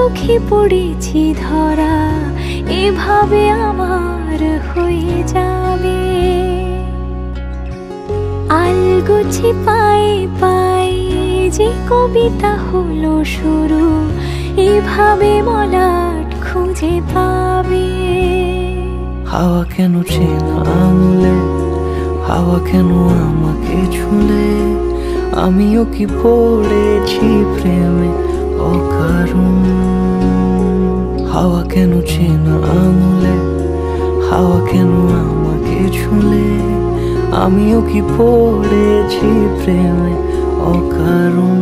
চোখে পড়েছি ধরা, এভাবে আমার হয়ে যাবে। আলগোছে পায়ে পায়ে যে কবিতা হলো শুরু, এভাবে মলাট খুঁজে পাবে। হাওয়া কেন চেনা আঙুলে, হাওয়া কেন আমাকে ছুলে, আমিও কি পড়েছি প্রেমে অকারণ। হাওয়া কেন চেনা আঙুলে, হাওয়া কেন আমাকে ছুলে, আমিও কি পড়েছি প্রেমে অকারণ।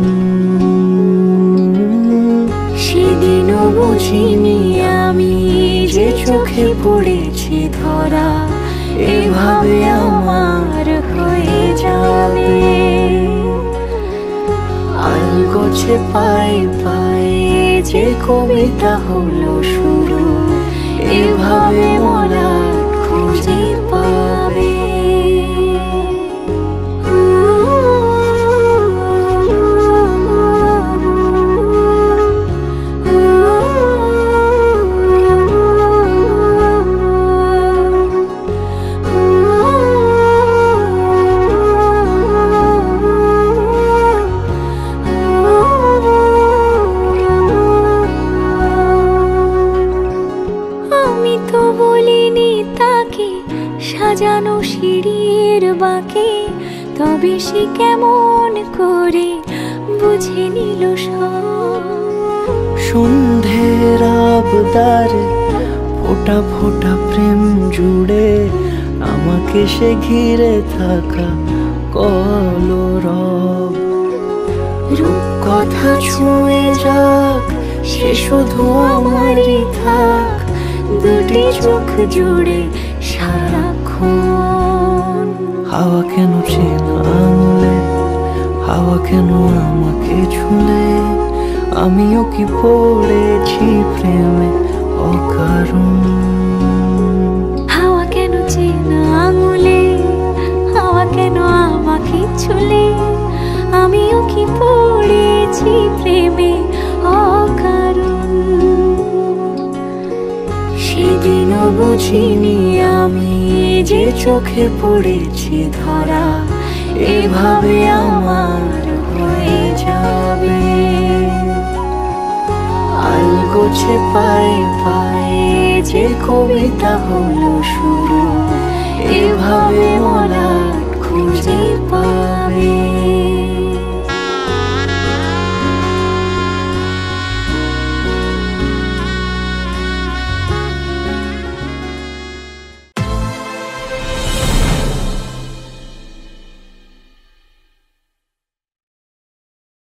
সেদিনও বুঝিনি আমি যে চোখে পড়েছি ধরা, এভাবে আমার হয়ে যাবে। আলগোছে পায়ে পায়ে যে কবিতা হলো শুরু, এভাবে মলাট খুঁজে পাবে। বলিনি তাকে সাজানো সিঁড়ির বাঁকে, তবে সে কেমন করে বুঝে নিল সব। সন্ধ্যের আবদারে ফোঁটা ফোঁটা প্রেম জুড়ে, আমাকে সে ঘিরে থাকা কলরব। রূপকথা ছুঁয়ে যাক, সে শুধু আমারই থাক, দুটি চোখ জুড়ে সারাক্ষণ। হাওয়া কেন চেনা আঙুলে, হাওয়া কেন আমাকে ছুলে, আমিও কি পড়েছি প্রেমে অকারণ। হাওয়া কেন চেনা আঙুলে, হাওয়া কেন আমাকে ছুলে, আমিও কি পড়েছি প্রেমে অকারণ। সেদিনও বুঝিনি আমি যে চোখে পড়েছি ধরা, এভাবে আমার হয়ে যাবে। আলগোছে পায়ে পায়ে যে কবিতা হলো শুরু,